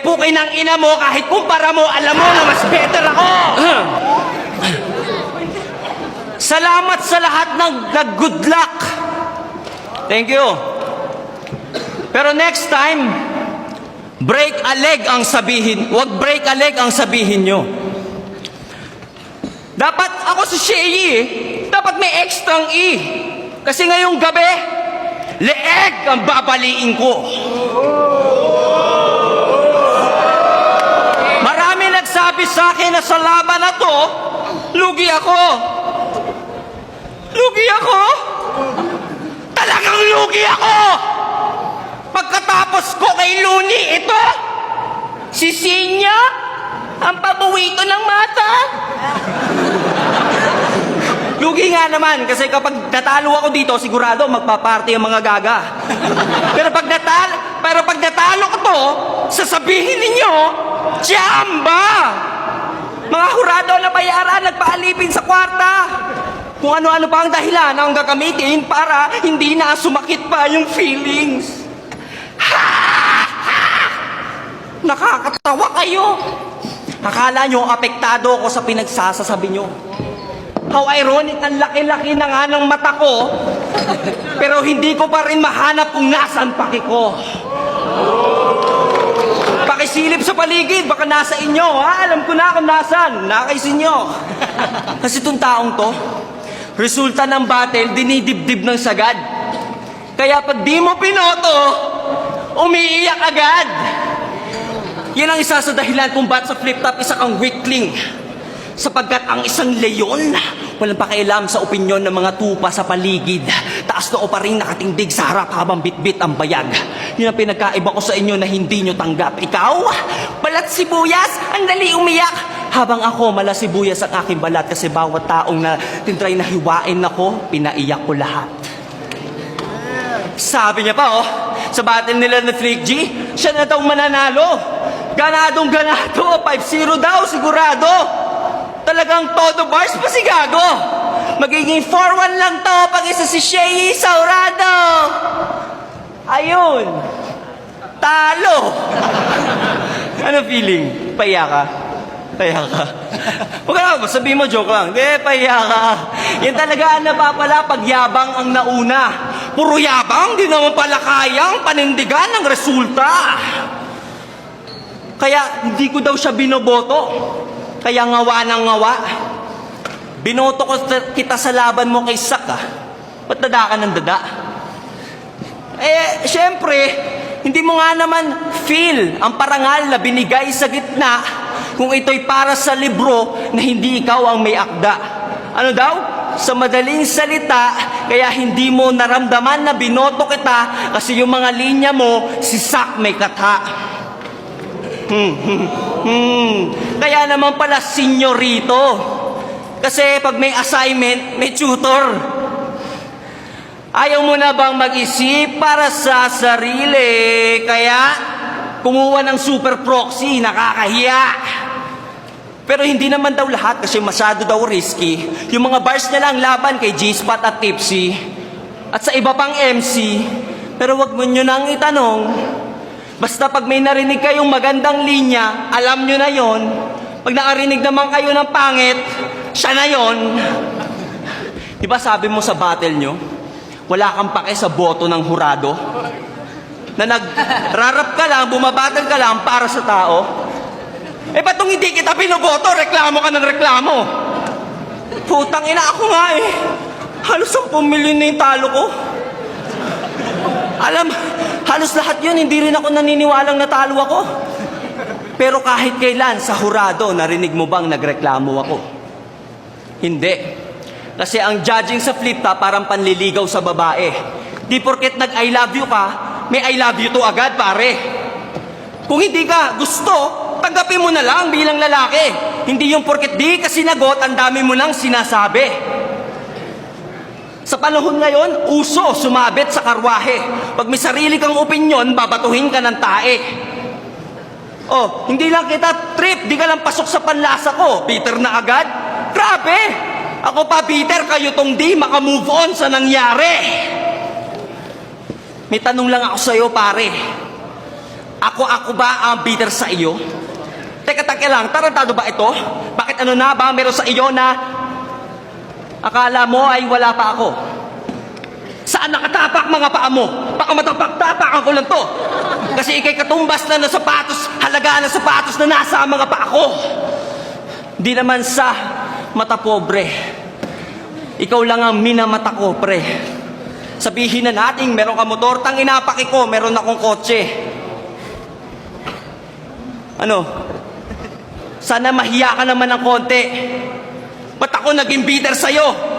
pukin ng ina mo kahit kumpara mo, alam mo na mas better ako! Salamat sa lahat ng good luck. Thank you. Pero next time, break a leg ang sabihin. Huwag break a leg ang sabihin nyo. Dapat ako si Shay dapat may extrang E. Kasi ngayong gabi, leeg ang babaliin ko. Marami nagsabi sa akin na sa laban na to, lugi ako. Lugi ako? Talagang lugi ako! Pagkatapos ko kay Luni, ito, si Sinya, ang pabuwito ng mata. Lugi nga naman, kasi kapag natalo ako dito, sigurado magpaparty ang mga gaga. Pero pag natalo ko to, sasabihin ninyo, Jamba! Mga hurado na bayaran, nagpaalipin sa kwarta. Kung ano-ano pa ang dahilan ang gagamitin para hindi na sumakit pa yung feelings. Nakakatawa kayo. Akala nyo, apektado ako sa pinagsasasabi nyo. How ironic, ang laki-laki na nga ng mata ko, pero hindi ko pa rin mahanap kung nasaan paki ko. Pakisilip sa paligid, baka nasa inyo, ha? Alam ko na kung nasaan, nakaisinyo. Kasi itong taong to, resulta ng battle, dinidibdib ng sagad. Kaya pag di mo pinoto, umiiyak agad. Yan ang isa sa dahilan kung ba't sa flip-top isa kang weakling. Sapagkat ang isang leyon, walang pakialam sa opinyon ng mga tupa sa paligid. Taas noo pa rin nakatindig sa harap habang bitbit ang bayag. Yun ang pinagkaiba ko sa inyo na hindi nyo tanggap. Ikaw, balat sibuyas, ang dali umiyak. Habang ako, mala sibuyas ang aking balat kasi bawat taong na tintry na hiwain ako, pinaiyak ko lahat. Sabi niya pa, sa battle nila na 3G, siya na daw mananalo. Ganadong ganado, 5-0 daw, sigurado. Talagang todo bars pa si Gago. Magiging 4-1 lang to pag isa si Shay Saurado. Ayun. Talo. Ano feeling? Paiyak ka? Paiyak ka? Huwag ka na, sabihin mo, joke lang. Hindi, paiyak ka. Yan talaga ang napapala pag yabang ang nauna. Puro yabang, di naman pala kayang panindigan ng resulta. Kaya hindi ko daw siya binoboto. Kaya ngawa ng ngawa. Binoto ko kita sa laban mo kay Sak, Ba't dada ka ng dada? Syempre, hindi mo nga naman feel ang parangal na binigay sa gitna kung ito'y para sa libro na hindi ikaw ang may akda. Ano daw? Sa madaling salita, kaya hindi mo naramdaman na binoto kita kasi yung mga linya mo, si Sak may kata. Kaya naman pala senyorito. Kasi pag may assignment, may tutor. Ayaw mo na bang mag-isip para sa sarili? Kaya kumuha ng super proxy, nakakahiya. Pero hindi naman daw lahat kasi masyado daw risky. Yung mga bars niya lang laban kay G-Spot at Tipsy. At sa iba pang MC. Pero wag mo nyo nang itanong. Basta pag may narinig kayong magandang linya, alam nyo na yon. Pag nakarinig naman kayo ng pangit, siya na yon. Diba sabi mo sa battle nyo, wala kang pake sa boto ng hurado? Na nagrarap ka lang, bumabattle ka lang para sa tao? Ba't nung hindi kita binoboto, reklamo ka ng reklamo? Putang ina, ako nga halos 10 milyon na yung talo ko. Alam, halos lahat yun, hindi rin ako naniniwalang natalo ako. Pero kahit kailan sa hurado, narinig mo bang nagreklamo ako? Hindi. Kasi ang judging sa flip-top parang panliligaw sa babae. Di porket nag-I love you ka, may I love you to agad, pare. Kung hindi ka gusto, tanggapin mo na lang bilang lalaki. Hindi yung porket di ka sinagot, ang dami mo nang sinasabi. Sa panahon ngayon, uso, sumabit sa karwahe. Pag may sarili kang opinyon, babatuhin ka ng tae. Hindi lang kita trip, di ka lang pasok sa panlasa ko. Bitter na agad? Grabe! Ako pa bitter, kayo tong di makamove on sa nangyari. May tanong lang ako sa'yo, pare. Ako ba ang bidder sa iyo? Teka lang, tarantado ba ito? Bakit ano na ba meron sa iyo na akala mo ay wala pa ako? Saan nakatapak mga paa mo? Baka matapak-tapakan ko lang to. Kasi ikay katumbas na ng sapatos, halaga ng sapatos na nasa mga paa ko. Di naman sa mata pobre. Ikaw lang ang minamata ko, pre. Sabihin na natin, meron ka motor, tanginapaki ko, meron akong kotse. Ano? Sana mahiya ka naman ng konti. Ba't ako naging bidder sa'yo?